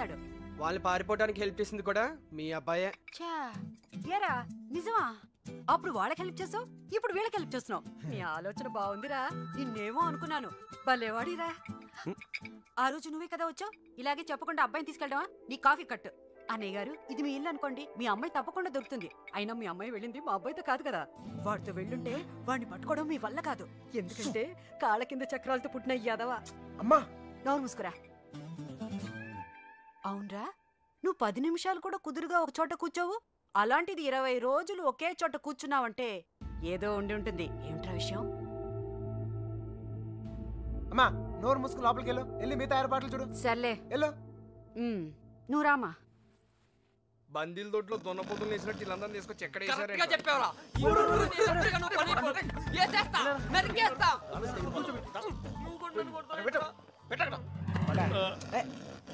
చేశాడు. వాళ్ళు పారిపోవడానికి హెల్ప్ చేసింది కూడా మీ అబ్బాయే. ఏరా నిజమా? అప్పుడు వాళ్ళకి హెల్ప్ చేసావు, ఇప్పుడు వీళ్ళకి హెల్ప్ చేస్తున్నావు. నీ ఆలోచన బాగుందిరా. నిన్నేమో అనుకున్నాను. భలేవాడిరా. ఆ రోజు నువ్వే కదా వచ్చావు. ఇలాగే చెప్పకుండా అబ్బాయిని తీసుకెళ్ళడమా? నీ కాఫీ కట్టు. అన్నయ్య గారు, ఇది మీ ఇల్లు అనుకోండి, మీ అమ్మాయి తప్పకుండా దొరుకుతుంది. అయినా మీ అమ్మాయి వెళ్ళింది మా అబ్బాయితో కాదు కదా. వాడితో వెళ్ళుంటే వాడిని పట్టుకోవడం మీ వల్ల కాదు. ఎందుకంటే కాళ్ళ కింద చక్రాలతో పుట్టిన యాదవా. అమ్మా నోరు మూసుకురా. అవునరా, నువ్వు 10 నిమిషాలు కూడా కుదురుగా ఒక చోట కూర్చోవు. అలాంటిది 20 రోజులు ఒకే చోట కూర్చున్నావంటే ఏదో ఉండి ఉంటుంది. ఏమిట్రా విషయం? అమ్మా నోరు మూసుకుని లోపలికి వెళ్ళి మిగతా ఏర్పాట్లు చూడు. సర్లే వెళ్ళు. నువ్వు రామా. బందీల దొడ్లో దొన్నపోతులు వేసినట్టు వీళ్ళందరినీ తీసుకొచ్చి ఎక్కడ వేసారు?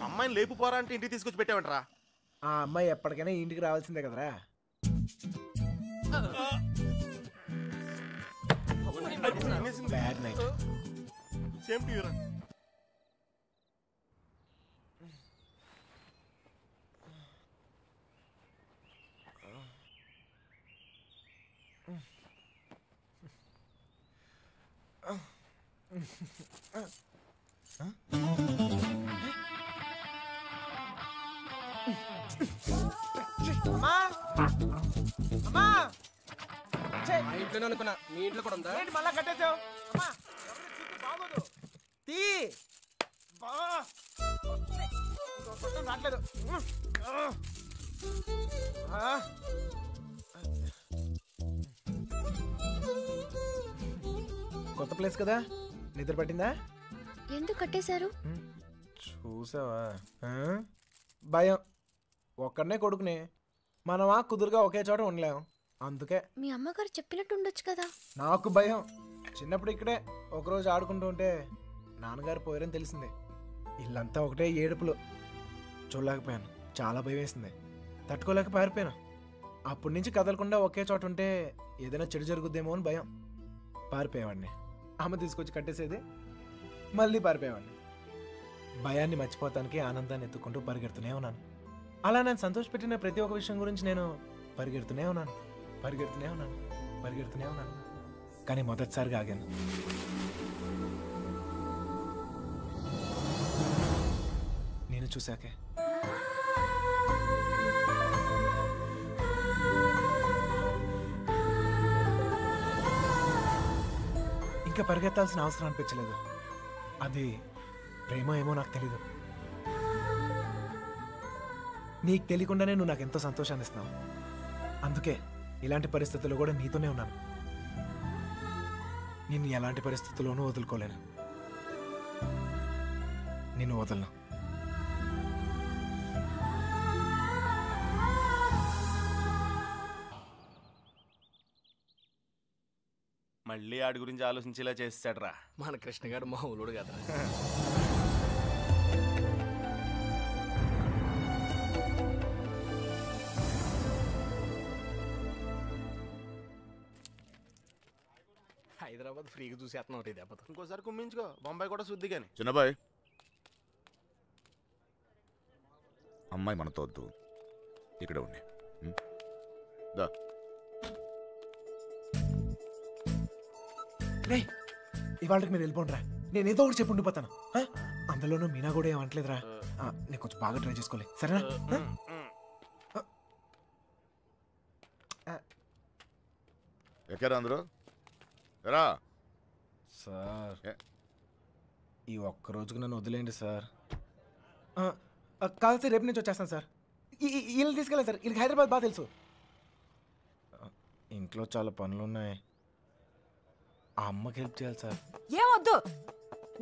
అమ్మాయిని లేపు పోరా అంటే ఇంటికి తీసుకొచ్చి పెట్టావంటరా? ఆ అమ్మాయి ఎప్పటికైనా ఇంటికి రావాల్సిందే కదరా. Bad night. Same to you రా. అమ్మా అమ్మా మా ఇంట్లోనే అనుకున్నా, మీ ఇంట్లో కూడా ఉందా? ఏంటి మళ్ళా కట్టేసావు? అమ్మా బాగోదు. తీ రావట్లేదు. కొత్త ప్లేస్ కదా, నిద్ర పట్టిందా? ఎందుకు కట్టేశారు? చూసావా? భయం. ఒక్కడనే కొడుకునే, మనమా కుదురుగా ఒకే చోట ఉండలేం. అందుకే మీ అమ్మగారు చెప్పినట్టు ఉండొచ్చు కదా. నాకు భయం. చిన్నప్పుడు ఇక్కడే ఒకరోజు ఆడుకుంటూ ఉంటే నాన్నగారు పోయారని తెలిసిందే. ఇల్లంతా ఒకటే ఏడుపులు. చూడలేకపోయాను, చాలా భయం వేసింది. తట్టుకోలేక పారిపోయాను. అప్పటి నుంచి కదలకుండా ఒకే చోట ఉంటే ఏదైనా చెడు జరుగుద్దేమో అని భయం. పారిపోయేవాడిని. అమ్మ తీసుకొచ్చి కట్టేసేది, మళ్ళీ పారిపోయేవాడిని. భయాన్ని మర్చిపోతానికి ఆనందాన్ని ఎత్తుకుంటూ పరిగెడుతూనే ఉన్నాను. అలా నేను సంతోషపెట్టిన ప్రతి ఒక్క విషయం గురించి నేను పరిగెడుతూనే ఉన్నాను. కానీ మొదటిసారిగా ఆగాను. నేను చూశాకే. ఇంకా పరిగెత్తాల్సిన అవసరం అనిపించలేదు. అది ప్రేమ ఏమో నాకు తెలీదు. నీకు తెలియకుండానే నువ్వు నాకు ఎంతో సంతోషాన్ని ఇస్తున్నావు. అందుకే ఇలాంటి పరిస్థితుల్లో కూడా నీతోనే ఉన్నాను. నిన్ను ఎలాంటి పరిస్థితుల్లోనూ వదులుకోలేను. నిన్ను వదలను. మళ్ళీ ఆడి గురించి ఆలోచించేలా చేస్తాడ్రా మన కృష్ణ గారు. మా ఊళ్ళోడు కదా. హైదరాబాద్ ఫ్రీగా చూసేస్తున్నావు రే దెబ్బతో. ఇంకోసారి కుమ్మించుకో, బొంబాయి కూడా శుద్ధి. కానీ చిన్నబాయ్, అమ్మాయి మనతో వద్దు, ఇక్కడ ఉండి. దా. రే ఇవాళకి మీరు వెళ్ళిపోండిరా. నేను ఏదో ఒకటి చెప్పి ఉండిపోతాను. అందులోనూ మీనా కూడా ఏమంటలేదురా. నేను కొంచెం బాగా ట్రై చేసుకోలే, సరేనా? ఎక్కారా అందరూ? రా సార్, ఈ ఒక్క రోజుకు నన్ను వదిలేండి సార్. కాదు సార్, రేపు నుంచి వచ్చేస్తాను సార్. వీళ్ళని తీసుకెళ్ళాను సార్. వీళ్ళకి హైదరాబాద్ బాగా తెలుసు. ఇంట్లో చాలా పనులు ఉన్నాయి. ఆ అమ్మకి హెల్ప్ చేయాలి సార్. ఏమొద్దు,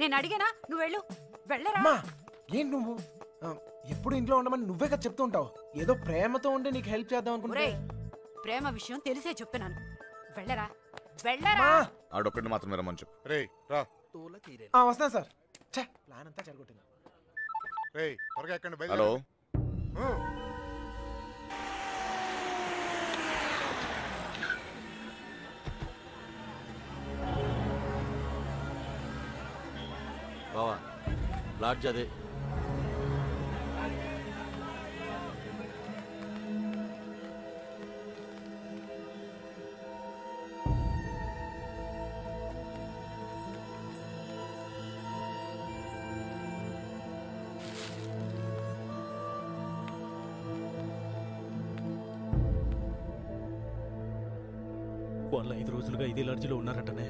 నేను అడిగానా? నువ్వు వెళ్ళు. వెళ్ళరా. ఏంటి నువ్వు ఎప్పుడు ఇంట్లో ఉండమని నువ్వే కదా చెప్తూ ఉంటావు. ఏదో ప్రేమతో ఉండి నీకు హెల్ప్ చేద్దాం అనుకుంటే. ప్రేమ విషయం తెలిసే చెప్తున్నాను. వెళ్ళరా. వెళ్ళరా. ఆడొక్కడిని మాత్రమే రమ్మని చెప్పు. రే రా. వస్తాను సార్. ప్లాన్ అంతా చెడగొట్టింది. రే త్వరగా ఎక్కండి. హలో, బావా లాడ్జ్ అదే. వాళ్ళు 5 రోజులుగా ఇదే లాడ్జిలో ఉన్నారటనే.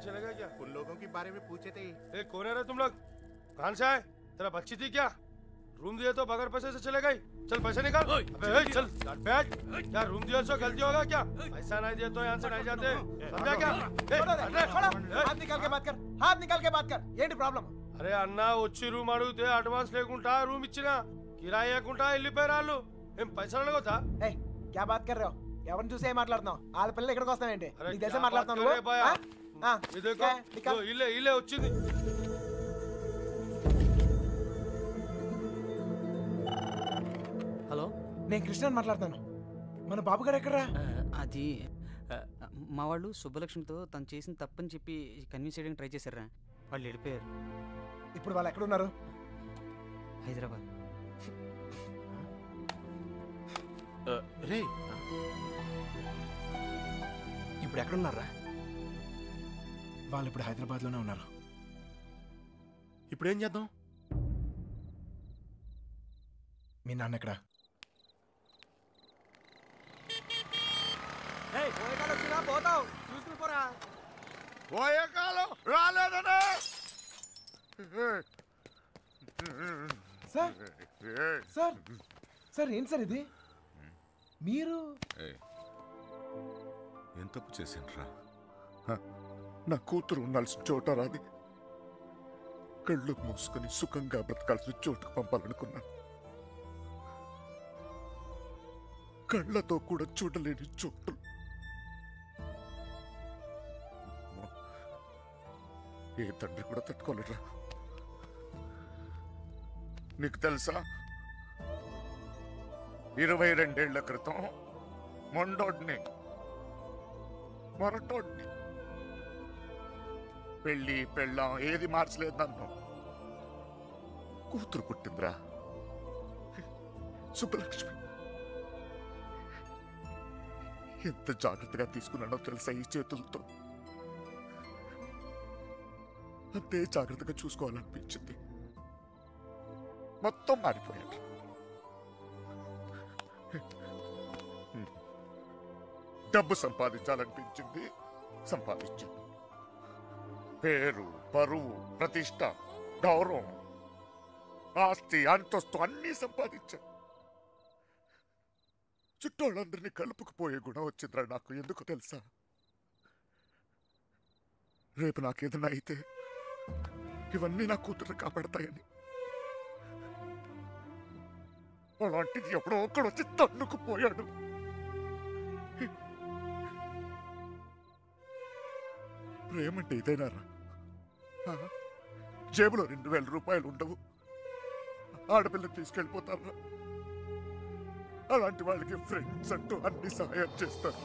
चलेगा क्या? उन लोगों के बारे में पूछे थे। कौन है रे तुम लोग? कहाँ से आए? तेरा बच्ची थी क्या? रूम दिए तो बगैर पैसे से चले गई? चल पैसे निकाल। अबे चल बैठ। क्या रूम दिया सो गलती होगा क्या? पैसा नहीं दिए तो यहाँ से नहीं जाते। समझा क्या? हाथ निकाल के बात कर, हाथ निकाल के बात कर. ఏంటి ప్రాబ్లం? అరే అన్న వచ్చి రూమ్ అడిగితే అడ్వాన్స్ లేకుండా రూమ్ ఇచ్చినా కిరాయి లేకుండా వెళ్ళిపోయారు వాళ్ళు. ఏం పైసలు అడగొద్దా? ఏయ్ क्या बात कर रहे हो? ఎవరిని చూసి ఏం మాట్లాడుతున్నావు? వాళ్ళ పిల్లలు ఇక్కడికి వస్తావేంటి? నీకు తెలిసే మాట్లాడుతున్నావు నువ్వు? ఇల్లే వచ్చింది. హలో, నేను కృష్ణని మాట్లాడుతాను. మన బాబు గారు ఎక్కడరా? అది మా వాళ్ళు సుబ్బలక్ష్మితో తను చేసిన తప్పని చెప్పి కన్విన్స్ చేయడానికి ట్రై చేశారా. వాళ్ళు వెళ్ళిపోయారు. ఇప్పుడు వాళ్ళు ఎక్కడున్నారు? హైదరాబాద్. రే ఇప్పుడు ఎక్కడున్నారా? వాళ్ళు ఇప్పుడు హైదరాబాద్లోనే ఉన్నారు. ఇప్పుడు ఏం చేద్దాం? మీ నాన్న ఎక్కడ? పోతావు చూసుకుని పోరా. పోయే కాలం రాలేదనే. సార్ సార్ సార్ ఏంటి సార్ ఇది? మీరు ఏం తప్పు చేసిండ్రా? నా కూతురు ఉండాల్సిన చోట రాది. కళ్ళు మూసుకొని సుఖంగా బ్రతకాల్సిన చోటుకు పంపాలనుకున్నాను. కళ్ళతో కూడా చూడలేని చోటు. ఏ తండ్రి కూడా తట్టుకోలేరా. నీకు తెలుసా, 22 ఏళ్ల క్రితం మొండోడ్ని మొరటోడ్ని పెళ్ళి పెళ్ళాం ఏది మార్చలేదు నన్ను. కూతురు పుట్టిందిరా, సుబ్బలక్ష్మి. ఎంత జాగ్రత్తగా తీసుకున్నానో తెలుసా ఈ చేతులతో. అంతే జాగ్రత్తగా చూసుకోవాలనిపించింది. మొత్తం మారిపోయాడు. డబ్బు సంపాదించాలనిపించింది, సంపాదించాను. పేరు, పరువు, ప్రతిష్ట, గౌరవం, ఆస్తి, అంతస్తు అన్నీ సంపాదించాను. చుట్టోళ్ళందరినీ కలుపుకుపోయే గుణం వచ్చిందిరా నాకు. ఎందుకు తెలుసా? రేపు నాకేదన్నా అయితే ఇవన్నీ నా కూతురు కాపాడతాయని. అలాంటిది ఎప్పుడో ఒక్కడు వచ్చి తన్నుకుపోయాడు. ప్రేమంటే ఇదేనారా? జేబులో 2000 రూపాయలు ఉండవు, ఆడపిల్లని తీసుకెళ్ళిపోతారా? అలాంటి వాళ్ళకి ఫ్రెండ్స్ అంటూ అన్ని సహాయం చేస్తారు.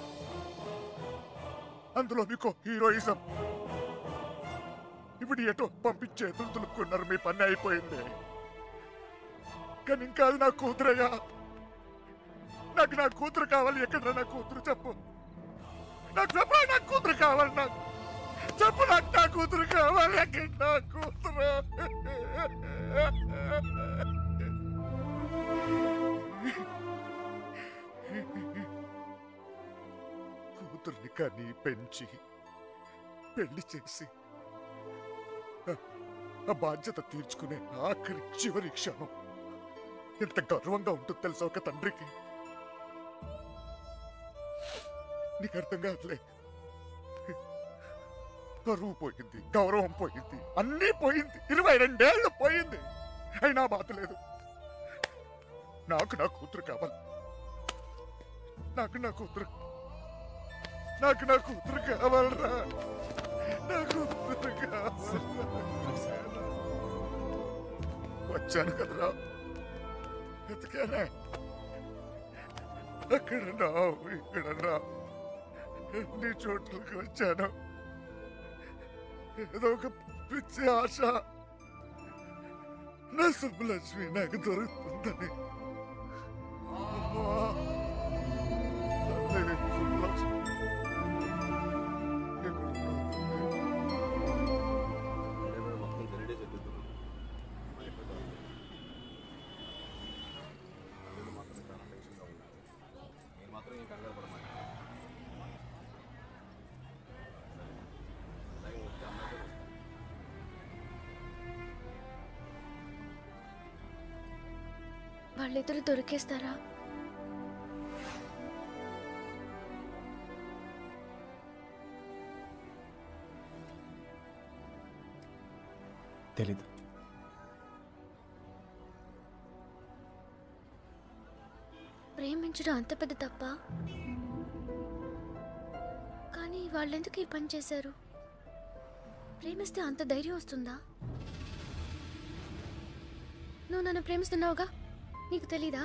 అందులో మీకు హీరోయిజం. ఇప్పుడు ఎటో పంపించే దులుపుకున్నారు. మీ పని అయిపోయింది. కానీ ఇంకా అది నా కూతురయ్యా. నాకు నా కూతురు కావాలి. ఎక్కడ నా కూతురు చెప్పు. నాకు చెప్పు, నా కూతురు కావాలి. నాకు చెప్పు, నాకు నా కూతురు కావాలి. ఎక్కడ నా కూతురు? కూతుర్ని కానీ పెంచి పెళ్లి చేసి ఆ బాధ్యత తీర్చుకునే ఆఖరి చివరి క్షణం ఎంత గర్వంగా ఉంటుంది తెలుసా ఒక తండ్రికి. నీకు అర్థం కాదులే. పరువు పోయింది, గౌరవం పోయింది, అన్నీ పోయింది. 22 ఏళ్ళు పోయింది. అయినా బాధ లేదు. నాకు నా కూతురు కావాలి. నాకు నా కూతురు కావాలరా. నా కూతురు కావాలి. వచ్చాను కదరా, ఎతికానే. అక్కడ రావు, ఇక్కడ రావు, ఎన్ని చోట్లకి వచ్చాను. ఏదో ఒక పిచ్చి ఆశ, నా సుబ్బలక్ష్మి నాకు దొరుకుతుందని. వాళ్ళిద్దరూ దొరికేస్తారా? తెలీదు. ప్రేమించడం అంత పెద్ద తప్ప? కానీ వాళ్ళెందుకు ఈ పని చేశారు? ప్రేమిస్తే అంత ధైర్యం వస్తుందా? నువ్వు నన్ను ప్రేమిస్తున్నావుగా, నీకు తెలీదా?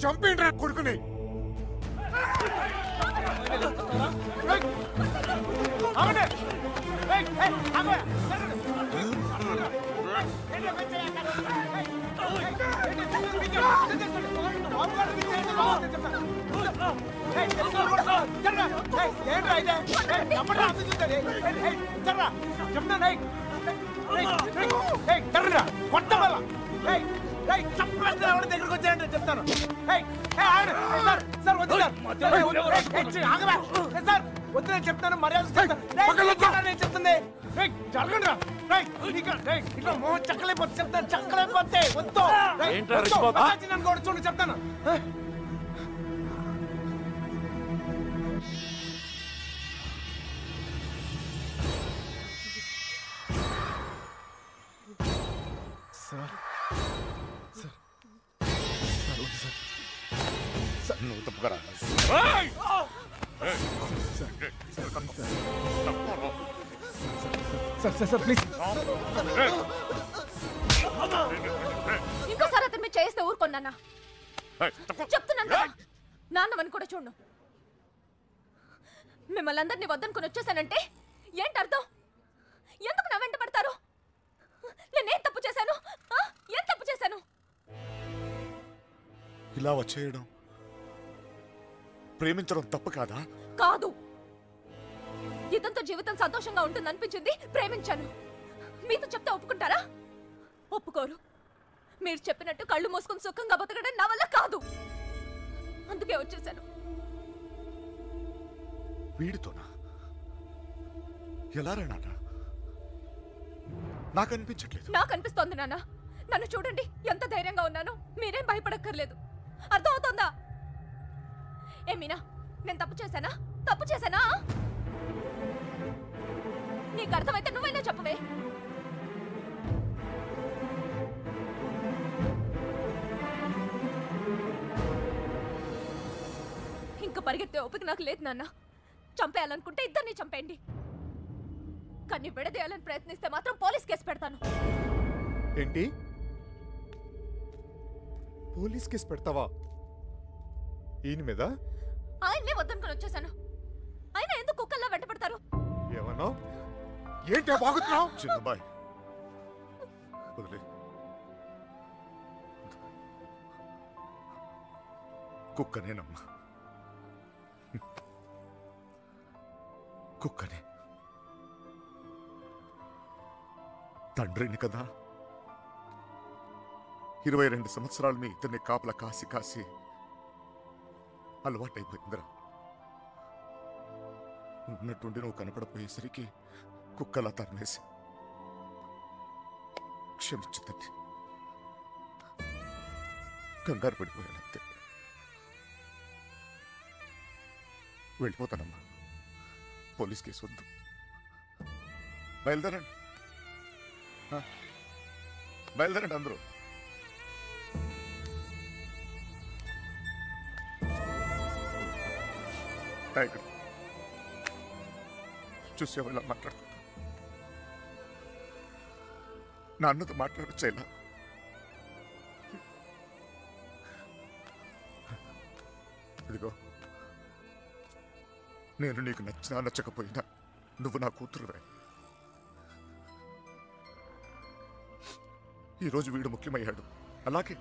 చంపేంట్రా కొడుకుని. దగ్గరకు వచ్చాయంటే చెప్తాను. వద్దు చెప్తాను, మర్యాద చెప్తుంది. జరగండి ఇట్లా మోహన్ చక్కలేకపోతే చెప్తాను, చక్కలేకపోతే వద్దు నన్ను కూడా చూడండి చెప్తాను. నువ్వు తప్పుకరా. ప్లీజ్ ఇంకోసారి అతను మీరు చేస్తే ఊరుకోన్నా. చెప్తున్నాను కదా, నాన్నమని కూడా చూడు. మిమ్మల్ని అందరినీ వద్దనుకుని వచ్చేసానంటే ఏంటి అర్థం? ఎందుకు నా వెంట పడతారు? నేనేం తప్పు చేశాను? ఏం తప్పు చేశాను? ఇలా వచ్చేయడం ప్రేమించడం తప్పు కాదా? కాదు. ఇదంతా జీవితం సంతోషంగా ఉంటుంది అనిపించింది, ప్రేమించాను. మీతో చెప్తే ఒప్పుకుంటారా? ఒప్పుకోరు. మీరు చెప్పినట్టు కళ్ళు మూసుకుని సుఖంగా బతకడం నా వల్ల కాదు. అందుకే వచ్చేసాను. వీడితోనా? ఎలా రా నాన్న? నాకు అనిపించట్లేదు. నాకు అనిపిస్తోంది నాన్న. నన్ను చూడండి, ఎంత ధైర్యంగా ఉన్నాను. మీరేం భయపడక్కర్లేదు. అర్థమవుతోందా? ఏ మీనా, నేను తప్పు చేశానా? తప్పు చేశానా? నీకు అర్థమైతే నువ్వైనా చెప్పవే. ఇంకా పరిగెత్తే ఓపిక నాకు లేదు నాన్న. చంపేయాలనుకుంటే ఇద్దరిని చంపేయండి. కానీ విడదీయాలని ప్రయత్నిస్తే మాత్రం పోలీస్ కేసు పెడతాను. ఏంటి? పోలీస్ కేసు పెడతావా? ఈయన మీద? ఆయన్నే వద్దనుకుని వచ్చేసాను. ఆయన ఎందుకు కుక్కల్లా వెంట పడతారు? ఏమన్నా? ఏంటి బాగుతున్నావు? చిన్నబాయ్ వదిలే. కుక్కనేనమ్మా, కుక్కనే. తండ్రిని కదా, 22 సంవత్సరాలు మీ ఇద్దరిని కాపలా కాసి కాసి అలవాటైపోయిందిరా. ఉన్నట్టుండి నువ్వు కనపడపోయేసరికి కుక్కలా తరిమేసి. క్షమించు తల్లి, కంగారు పడిపోయాను అంతే. వెళ్ళిపోతానమ్మా, పోలీస్ కేసు వద్దు. బయలుదేరండి, బయలుదేరండి అందరూ. ఇక్కడ చూసేవా ఇలా మాట్లాడుతున్నా? నాన్నతో మాట్లాడొచ్చేలా. ఇదిగో, నేను నీకు నచ్చినా నచ్చకపోయినా నువ్వు నా కూతురువే. ఈరోజు వీడు ముఖ్యమయ్యాడు, అలాగే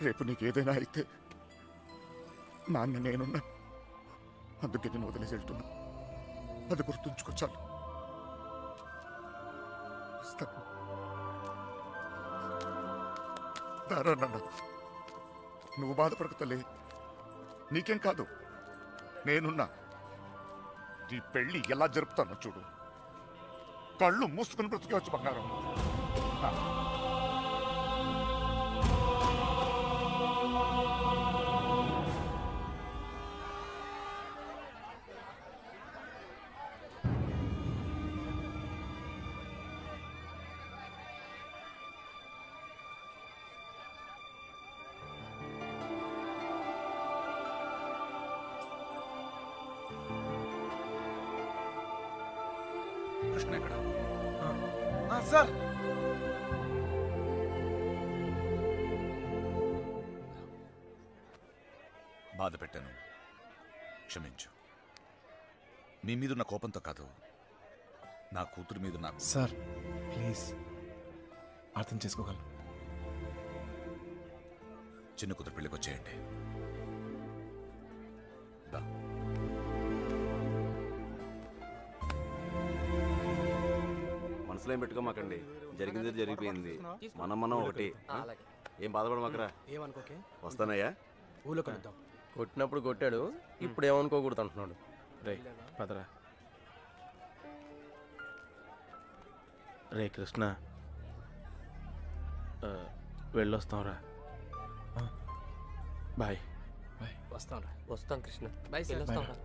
రేపు నీకేదైనా అయితే నాన్న నేనున్నా. అందుకే నేను వదిలేసి వెళ్తున్నా. అది గుర్తుంచుకో చాలు. నాన్న, నువ్వు బాధపడకు తల్లి, నీకేం కాదు, నేనున్నా. నీ పెళ్లి ఎలా జరుపుతానో చూడు. కళ్ళు మూసుకుని బ్రతికేవచ్చు బంగారం. కృష్ణ ఎక్కడ? సార్, బాధ పెట్టాను, క్షమించు. మీ మీదున్న కోపంతో కాదు, నా కూతురు మీద నాకు. సార్ ప్లీజ్ అర్థం చేసుకోగలను. చిన్న కూతురు పెళ్ళికి వచ్చేయండి. మనసులో ఏం పెట్టుకోమాకండి, జరిగింది జరిగిపోయింది. మనం ఒకటి. ఏం బాధపడమాకరా. ఏమనుకోకే, వస్తానయ్యా. ఊళ్ళో కలుద్దాం. కొట్టినప్పుడు కొట్టాడు, ఇప్పుడు ఏమనుకోకూడదు అంటున్నాడు. రే పదరా. రే కృష్ణ, వెళ్ళొస్తాంరా. బాయ్. వస్తాం రా. వస్తాం కృష్ణ. Bye sir. వెళ్ళొస్తాంరా.